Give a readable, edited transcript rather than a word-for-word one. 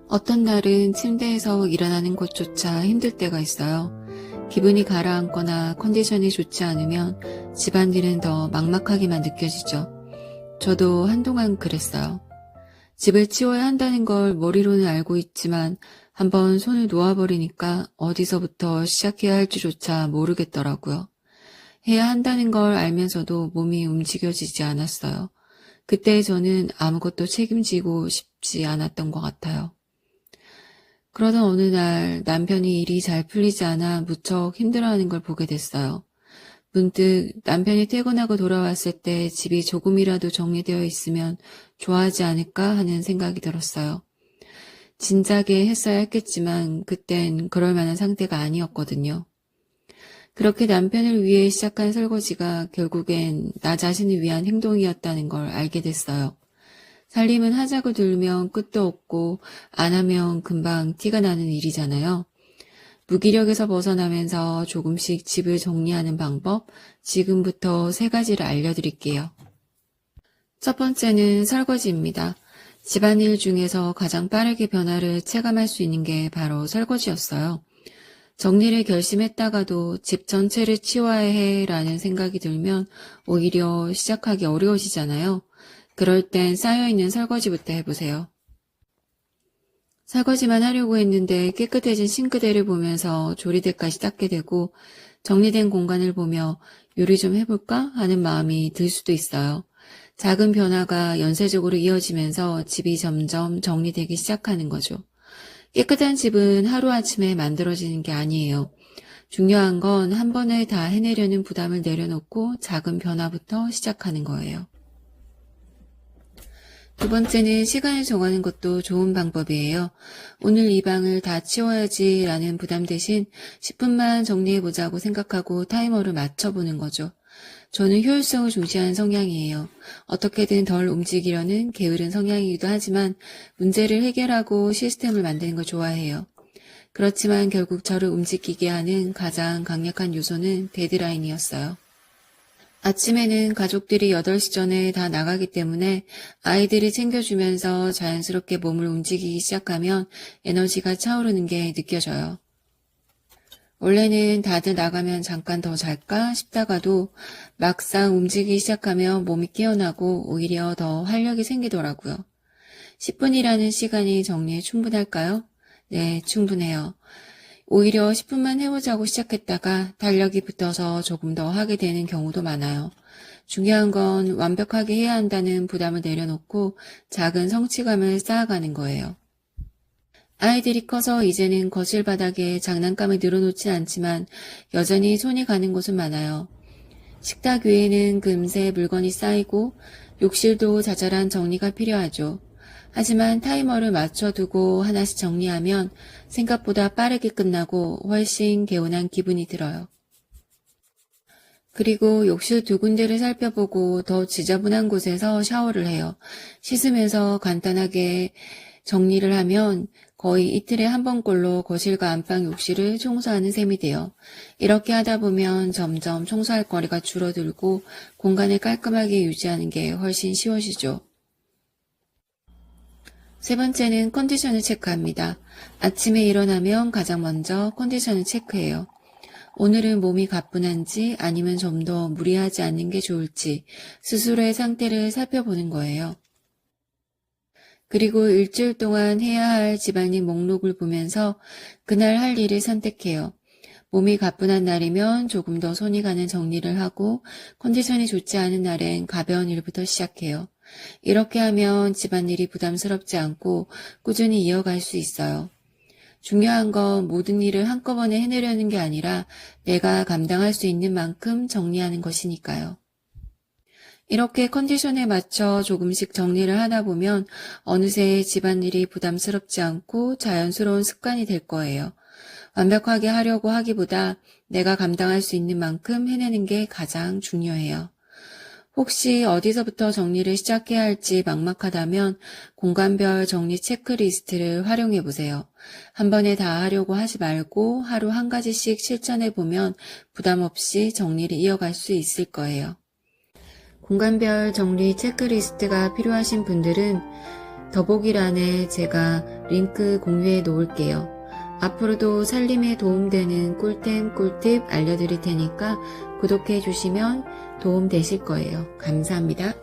어떤 날은 침대에서 일어나는 것조차 힘들 때가 있어요. 기분이 가라앉거나 컨디션이 좋지 않으면 집안일은 더 막막하게만 느껴지죠. 저도 한동안 그랬어요. 집을 치워야 한다는 걸 머리로는 알고 있지만 한번 손을 놓아버리니까 어디서부터 시작해야 할지조차 모르겠더라고요. 해야 한다는 걸 알면서도 몸이 움직여지지 않았어요. 그때 저는 아무것도 책임지고 싶지 않았던 것 같아요. 그러던 어느 날 남편이 일이 잘 풀리지 않아 무척 힘들어하는 걸 보게 됐어요. 문득 남편이 퇴근하고 돌아왔을 때 집이 조금이라도 정리되어 있으면 좋아하지 않을까 하는 생각이 들었어요. 진작에 했어야 했겠지만 그땐 그럴 만한 상태가 아니었거든요. 그렇게 남편을 위해 시작한 설거지가 결국엔 나 자신을 위한 행동이었다는 걸 알게 됐어요. 살림은 하자고 들면 끝도 없고 안 하면 금방 티가 나는 일이잖아요. 무기력에서 벗어나면서 조금씩 집을 정리하는 방법, 지금부터 3가지를 알려드릴게요. 첫 번째는 설거지입니다. 집안일 중에서 가장 빠르게 변화를 체감할 수 있는 게 바로 설거지였어요. 정리를 결심했다가도 집 전체를 치워야 해라는 생각이 들면 오히려 시작하기 어려워지잖아요. 그럴 땐 쌓여있는 설거지부터 해보세요. 설거지만 하려고 했는데 깨끗해진 싱크대를 보면서 조리대까지 닦게 되고 정리된 공간을 보며 요리 좀 해볼까 하는 마음이 들 수도 있어요. 작은 변화가 연쇄적으로 이어지면서 집이 점점 정리되기 시작하는 거죠. 깨끗한 집은 하루아침에 만들어지는 게 아니에요. 중요한 건 한 번에 다 해내려는 부담을 내려놓고 작은 변화부터 시작하는 거예요. 두 번째는 시간을 정하는 것도 좋은 방법이에요. 오늘 이 방을 다 치워야지 라는 부담 대신 10분만 정리해보자고 생각하고 타이머를 맞춰보는 거죠. 저는 효율성을 중시하는 성향이에요. 어떻게든 덜 움직이려는 게으른 성향이기도 하지만 문제를 해결하고 시스템을 만드는 걸 좋아해요. 그렇지만 결국 저를 움직이게 하는 가장 강력한 요소는 데드라인이었어요. 아침에는 가족들이 8시 전에 다 나가기 때문에 아이들이 챙겨주면서 자연스럽게 몸을 움직이기 시작하면 에너지가 차오르는 게 느껴져요. 원래는 다들 나가면 잠깐 더 잘까 싶다가도 막상 움직이기 시작하면 몸이 깨어나고 오히려 더 활력이 생기더라고요. 10분이라는 시간이 정리에 충분할까요? 네, 충분해요. 오히려 10분만 해보자고 시작했다가 달력이 붙어서 조금 더 하게 되는 경우도 많아요. 중요한 건 완벽하게 해야 한다는 부담을 내려놓고 작은 성취감을 쌓아가는 거예요. 아이들이 커서 이제는 거실 바닥에 장난감을 늘어놓진 않지만 여전히 손이 가는 곳은 많아요. 식탁 위에는 금세 물건이 쌓이고 욕실도 자잘한 정리가 필요하죠. 하지만 타이머를 맞춰두고 하나씩 정리하면 생각보다 빠르게 끝나고 훨씬 개운한 기분이 들어요. 그리고 욕실 2군데를 살펴보고 더 지저분한 곳에서 샤워를 해요. 씻으면서 간단하게 정리를 하면 거의 이틀에 한 번꼴로 거실과 안방 욕실을 청소하는 셈이 돼요. 이렇게 하다 보면 점점 청소할 거리가 줄어들고 공간을 깔끔하게 유지하는 게 훨씬 쉬워지죠. 세 번째는 컨디션을 체크합니다. 아침에 일어나면 가장 먼저 컨디션을 체크해요. 오늘은 몸이 가뿐한지 아니면 좀 더 무리하지 않는 게 좋을지 스스로의 상태를 살펴보는 거예요. 그리고 일주일 동안 해야 할 집안일 목록을 보면서 그날 할 일을 선택해요. 몸이 가뿐한 날이면 조금 더 손이 가는 정리를 하고 컨디션이 좋지 않은 날엔 가벼운 일부터 시작해요. 이렇게 하면 집안일이 부담스럽지 않고 꾸준히 이어갈 수 있어요. 중요한 건 모든 일을 한꺼번에 해내려는 게 아니라 내가 감당할 수 있는 만큼 정리하는 것이니까요. 이렇게 컨디션에 맞춰 조금씩 정리를 하다 보면 어느새 집안일이 부담스럽지 않고 자연스러운 습관이 될 거예요. 완벽하게 하려고 하기보다 내가 감당할 수 있는 만큼 해내는 게 가장 중요해요. 혹시 어디서부터 정리를 시작해야 할지 막막하다면 공간별 정리 체크리스트를 활용해 보세요. 한 번에 다 하려고 하지 말고 하루 한 가지씩 실천해 보면 부담 없이 정리를 이어갈 수 있을 거예요. 공간별 정리 체크리스트가 필요하신 분들은 더보기란에 제가 링크 공유해 놓을게요. 앞으로도 살림에 도움되는 꿀템 꿀팁 알려드릴 테니까 구독해 주시면 도움 되실 거예요. 감사합니다.